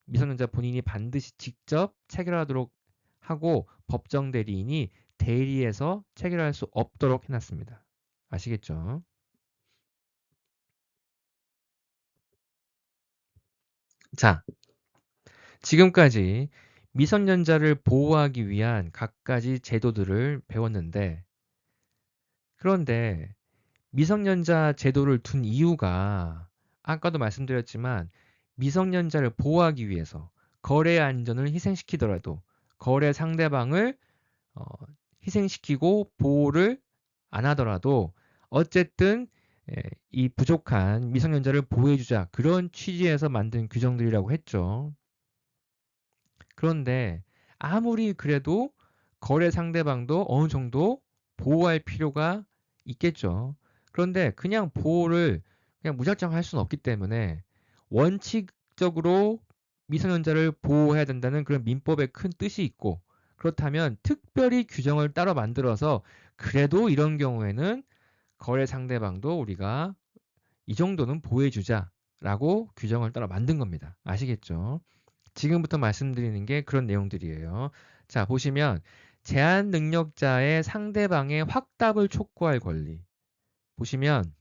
미성년자 본인이 반드시 직접 체결하도록 하고 법정 대리인이 대리해서 체결할 수 없도록 해놨습니다. 아시겠죠? 자, 지금까지 미성년자를 보호하기 위한 갖가지 제도들을 배웠는데 그런데 미성년자 제도를 둔 이유가 아까도 말씀드렸지만 미성년자를 보호하기 위해서 거래 안전을 희생시키더라도 거래 상대방을 어, 희생시키고 보호를 안 하더라도 어쨌든 이 부족한 미성년자를 보호해주자 그런 취지에서 만든 규정들이라고 했죠. 그런데 아무리 그래도 거래 상대방도 어느 정도 보호할 필요가 있겠죠. 그런데 그냥 보호를 그냥 무작정 할 수는 없기 때문에 원칙적으로 미성년자를 보호해야 된다는 그런 민법의 큰 뜻이 있고 그렇다면 특별히 규정을 따로 만들어서 그래도 이런 경우에는 거래 상대방도 우리가 이 정도는 보호해주자라고 규정을 따로 만든 겁니다. 아시겠죠? 지금부터 말씀드리는 게 그런 내용들이에요. 자, 보시면 제한 능력자의 상대방의 확답을 촉구할 권리. 보시면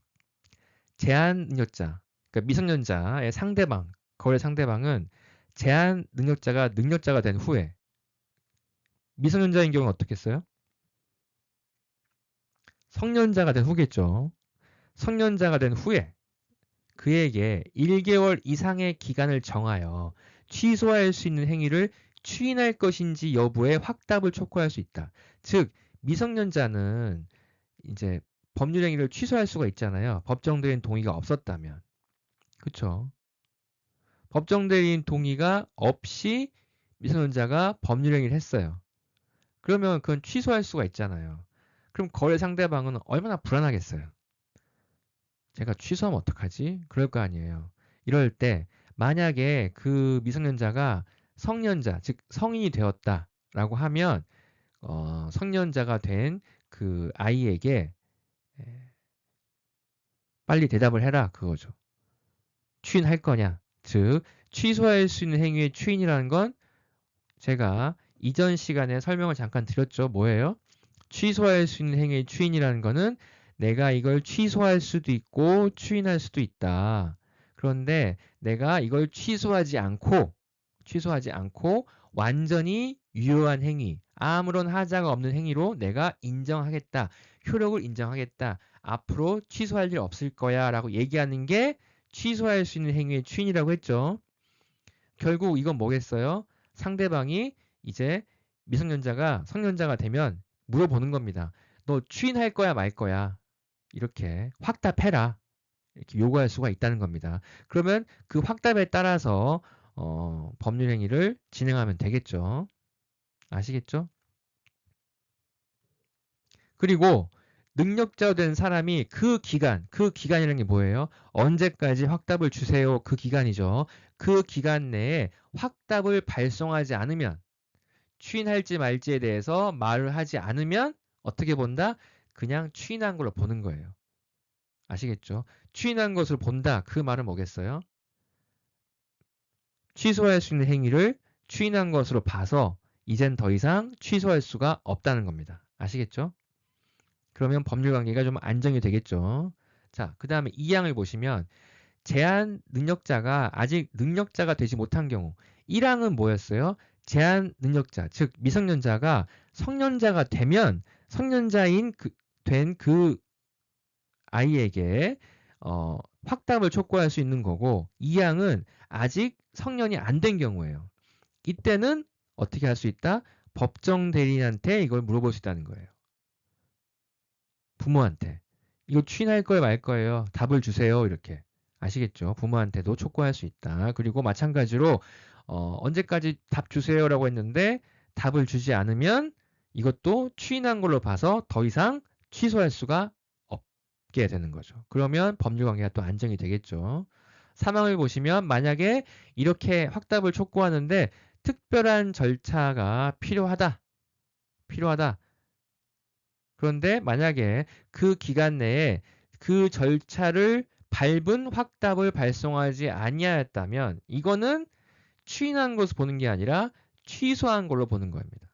제한 능력자, 그러니까 미성년자의 상대방, 거래 상대방은 제한 능력자가 된 후에 미성년자인 경우는 어떻겠어요? 성년자가 된 후겠죠. 성년자가 된 후에 그에게 1개월 이상의 기간을 정하여 취소할 수 있는 행위를 추인할 것인지 여부에 확답을 촉구할 수 있다. 즉 미성년자는 이제 법률 행위를 취소할 수가 있잖아요. 법정대리인 동의가 없었다면. 그렇죠? 법정대리인 동의가 없이 미성년자가 법률 행위를 했어요. 그러면 그건 취소할 수가 있잖아요. 그럼 거래 상대방은 얼마나 불안하겠어요. 제가 취소하면 어떡하지? 그럴 거 아니에요. 이럴 때 만약에 그 미성년자가 성년자, 즉 성인이 되었다라고 하면 성년자가 된 그 아이에게 빨리 대답을 해라 그거죠. 추인할 거냐? 즉 취소할 수 있는 행위의 추인이라는 건 제가 이전 시간에 설명을 잠깐 드렸죠. 뭐예요? 취소할 수 있는 행위의 추인이라는 거는 내가 이걸 취소할 수도 있고 추인할 수도 있다. 그런데 내가 이걸 취소하지 않고 완전히 유효한 행위, 아무런 하자가 없는 행위로 내가 인정하겠다. 효력을 인정하겠다. 앞으로 취소할 일 없을 거야 라고 얘기하는 게 취소할 수 있는 행위의 추인이라고 했죠. 결국 이건 뭐겠어요? 상대방이 이제 미성년자가 성년자가 되면 물어보는 겁니다. 너 추인할 거야 말 거야? 이렇게 확답해라. 이렇게 요구할 수가 있다는 겁니다. 그러면 그 확답에 따라서 법률 행위를 진행하면 되겠죠. 아시겠죠? 그리고 능력자로 된 사람이 그 기간이라는 게 뭐예요? 언제까지 확답을 주세요. 그 기간이죠. 그 기간 내에 확답을 발송하지 않으면, 추인할지 말지에 대해서 말을 하지 않으면 어떻게 본다? 그냥 추인한 걸로 보는 거예요. 아시겠죠? 추인한 것을 본다. 그 말은 뭐겠어요? 취소할 수 있는 행위를 추인한 것으로 봐서 이젠 더 이상 취소할 수가 없다는 겁니다. 아시겠죠? 그러면 법률 관계가 좀 안정이 되겠죠. 자, 그 다음에 2항을 보시면 제한 능력자가 아직 능력자가 되지 못한 경우 1항은 뭐였어요? 제한 능력자, 즉 미성년자가 성년자가 되면 성년자인 된 그 아이에게 확답을 촉구할 수 있는 거고 2항은 아직 성년이 안 된 경우예요. 이때는 어떻게 할 수 있다? 법정 대리인한테 이걸 물어볼 수 있다는 거예요. 부모한테. 이거 추인할 거예요, 말 거예요? 답을 주세요. 이렇게. 아시겠죠? 부모한테도 촉구할 수 있다. 그리고 마찬가지로 언제까지 답 주세요라고 했는데 답을 주지 않으면 이것도 추인한 걸로 봐서 더 이상 취소할 수가 없게 되는 거죠. 그러면 법률 관계가 또 안정이 되겠죠. 사망을 보시면 만약에 이렇게 확답을 촉구하는데 특별한 절차가 필요하다. 그런데 만약에 그 기간 내에 그 절차를 밟은 확답을 발송하지 아니하였다면 이거는 추인한 것을 보는 게 아니라 취소한 걸로 보는 겁니다.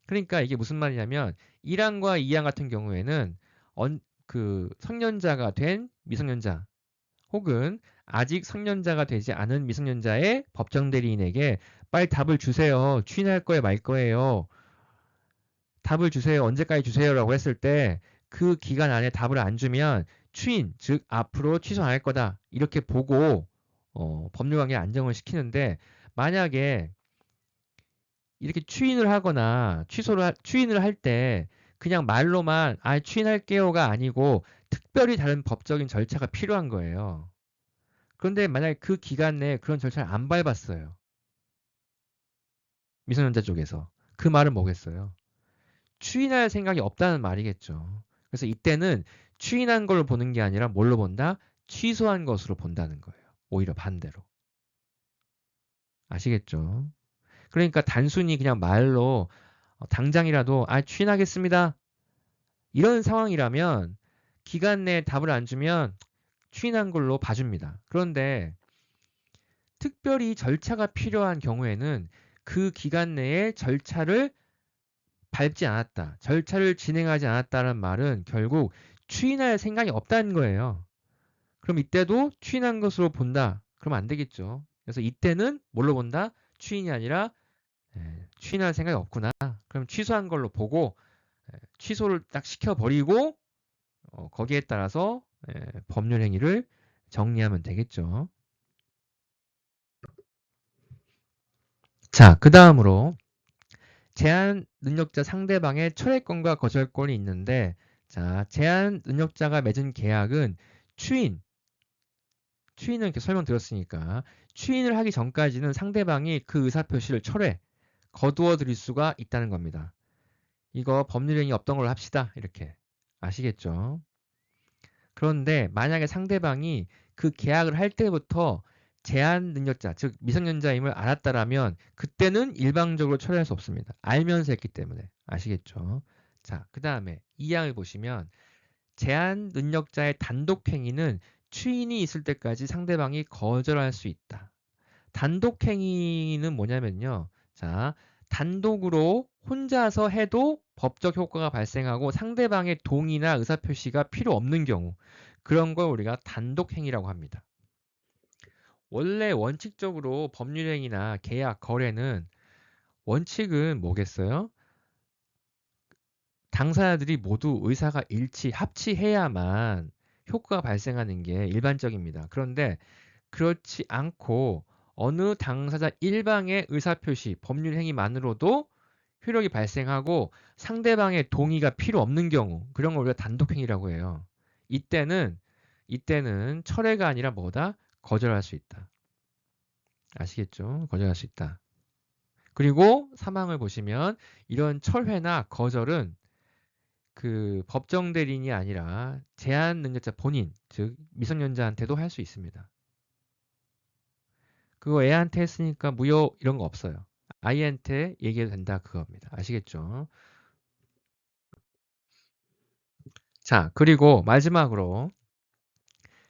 그러니까 이게 무슨 말이냐면 1항과 2항 같은 경우에는 그 성년자가 된 미성년자 혹은 아직 성년자가 되지 않은 미성년자의 법정 대리인에게 빨리 답을 주세요. 추인할 거예요, 말 거예요. 답을 주세요. 언제까지 주세요라고 했을 때 그 기간 안에 답을 안 주면 추인, 즉 앞으로 취소 안 할 거다. 이렇게 보고 법률 관계 안정을 시키는데 만약에 이렇게 추인을 하거나 추인을 할 때 그냥 말로만 추인할게요가 아니고 특별히 다른 법적인 절차가 필요한 거예요. 그런데 만약에 그 기간 내에 그런 절차를 안 밟았어요. 미성년자 쪽에서. 그 말은 뭐겠어요? 추인할 생각이 없다는 말이겠죠. 그래서 이때는 추인한 걸로 보는 게 아니라 뭘로 본다? 취소한 것으로 본다는 거예요. 오히려 반대로. 아시겠죠? 그러니까 단순히 그냥 말로 당장이라도 추인하겠습니다. 이런 상황이라면 기간 내에 답을 안 주면 추인한 걸로 봐줍니다. 그런데 특별히 절차가 필요한 경우에는 그 기간 내에 절차를 밟지 않았다. 절차를 진행하지 않았다는 말은 결국 추인할 생각이 없다는 거예요. 그럼 이때도 추인한 것으로 본다. 그러면 안 되겠죠. 그래서 이때는 뭘로 본다? 추인이 아니라 추인할 생각이 없구나. 그럼 취소한 걸로 보고 취소를 딱 시켜버리고 거기에 따라서 법률 행위를 정리하면 되겠죠. 자, 그 다음으로 제한 능력자 상대방의 철회권과 거절권이 있는데 자, 제한 능력자가 맺은 계약은 추인은 이렇게 설명드렸으니까 추인을 하기 전까지는 상대방이 그 의사표시를 거두어 드릴 수가 있다는 겁니다. 이거 법률행위 없던 걸로 합시다. 이렇게 아시겠죠? 그런데 만약에 상대방이 그 계약을 할 때부터 제한 능력자, 즉 미성년자임을 알았다라면 그때는 일방적으로 철회할 수 없습니다. 알면서 했기 때문에. 아시겠죠? 자, 그 다음에 2항을 보시면 제한 능력자의 단독 행위는 추인이 있을 때까지 상대방이 거절할 수 있다. 단독 행위는 뭐냐면요. 자, 단독으로 혼자서 해도 법적 효과가 발생하고 상대방의 동의나 의사표시가 필요 없는 경우 그런 걸 우리가 단독 행위라고 합니다. 원래 원칙적으로 법률행위나 계약, 거래는 원칙은 뭐겠어요? 당사자들이 모두 의사가 합치해야만 효과가 발생하는 게 일반적입니다. 그런데 그렇지 않고 어느 당사자 일방의 의사표시, 법률 행위만으로도 효력이 발생하고 상대방의 동의가 필요 없는 경우 그런 걸 우리가 단독행위라고 해요. 이때는 철회가 아니라 뭐다? 거절할 수 있다. 아시겠죠? 거절할 수 있다. 그리고 사망을 보시면 이런 철회나 거절은 그 법정 대리인이 아니라 제한 능력자 본인, 즉 미성년자한테도 할 수 있습니다. 그거 애한테 했으니까 무효 이런 거 없어요. 아이한테 얘기해도 된다 그겁니다. 아시겠죠? 자, 그리고 마지막으로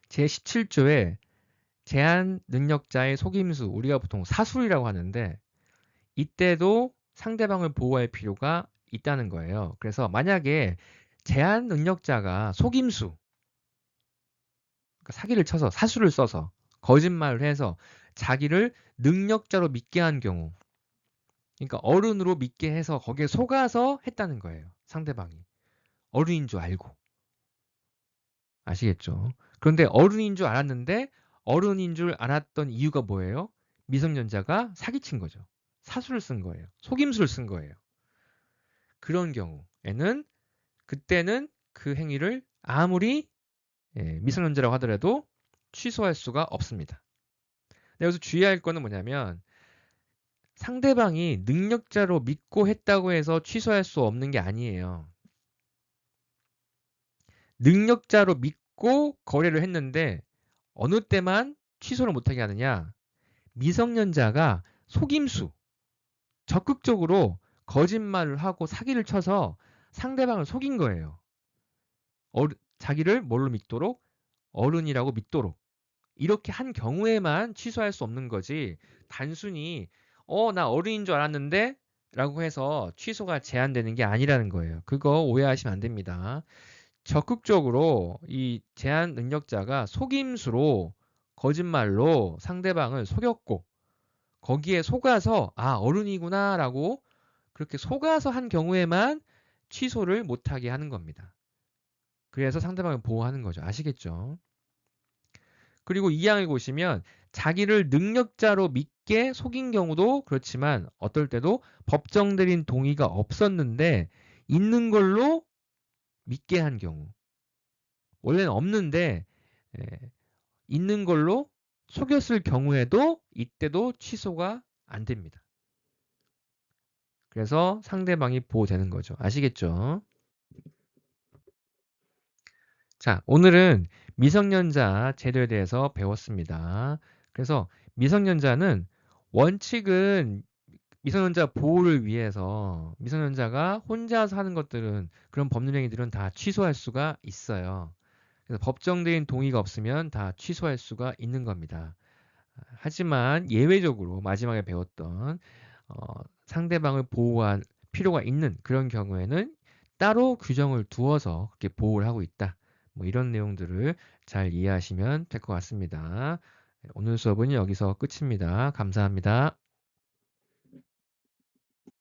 제17조에 제한 능력자의 속임수, 우리가 보통 사술이라고 하는데 이때도 상대방을 보호할 필요가 있다는 거예요. 그래서 만약에 제한 능력자가 속임수, 그러니까 사기를 쳐서 사술을 써서 거짓말을 해서 자기를 능력자로 믿게 한 경우, 그러니까 어른으로 믿게 해서 거기에 속아서 했다는 거예요. 상대방이. 어른인 줄 알고. 아시겠죠? 그런데 어른인 줄 알았는데 어른인 줄 알았던 이유가 뭐예요? 미성년자가 사기친 거죠. 사수를 쓴 거예요. 속임수를 쓴 거예요. 그런 경우에는 그때는 그 행위를 아무리 미성년자라고 하더라도 취소할 수가 없습니다. 여기서 주의할 거는 뭐냐면 상대방이 능력자로 믿고 했다고 해서 취소할 수 없는 게 아니에요. 능력자로 믿고 거래를 했는데 어느 때만 취소를 못하게 하느냐? 미성년자가 속임수, 적극적으로 거짓말을 하고 사기를 쳐서 상대방을 속인 거예요. 자기를 뭘로 믿도록? 어른이라고 믿도록. 이렇게 한 경우에만 취소할 수 없는 거지. 단순히 나 어른인 줄 알았는데 라고 해서 취소가 제한되는 게 아니라는 거예요. 그거 오해하시면 안 됩니다. 적극적으로 이 제한 능력자가 속임수로 거짓말로 상대방을 속였고 거기에 속아서 어른이구나라고 그렇게 속아서 한 경우에만 취소를 못하게 하는 겁니다. 그래서 상대방을 보호하는 거죠. 아시겠죠? 그리고 이 항을 보시면 자기를 능력자로 믿게 속인 경우도 그렇지만 어떨 때도 법정 대리인 동의가 없었는데 있는 걸로 믿게 한 경우 원래는 없는데 있는 걸로 속였을 경우에도 이때도 취소가 안 됩니다. 그래서 상대방이 보호되는 거죠. 아시겠죠? 자, 오늘은 미성년자 제도에 대해서 배웠습니다. 그래서 미성년자는 원칙은 미성년자 보호를 위해서 미성년자가 혼자서 하는 것들은 그런 법률행위들은 다 취소할 수가 있어요. 그래서 법정 대리인 동의가 없으면 다 취소할 수가 있는 겁니다. 하지만 예외적으로 마지막에 배웠던 상대방을 보호할 필요가 있는 그런 경우에는 따로 규정을 두어서 그렇게 보호를 하고 있다. 뭐 이런 내용들을 잘 이해하시면 될 것 같습니다. 오늘 수업은 여기서 끝입니다. 감사합니다.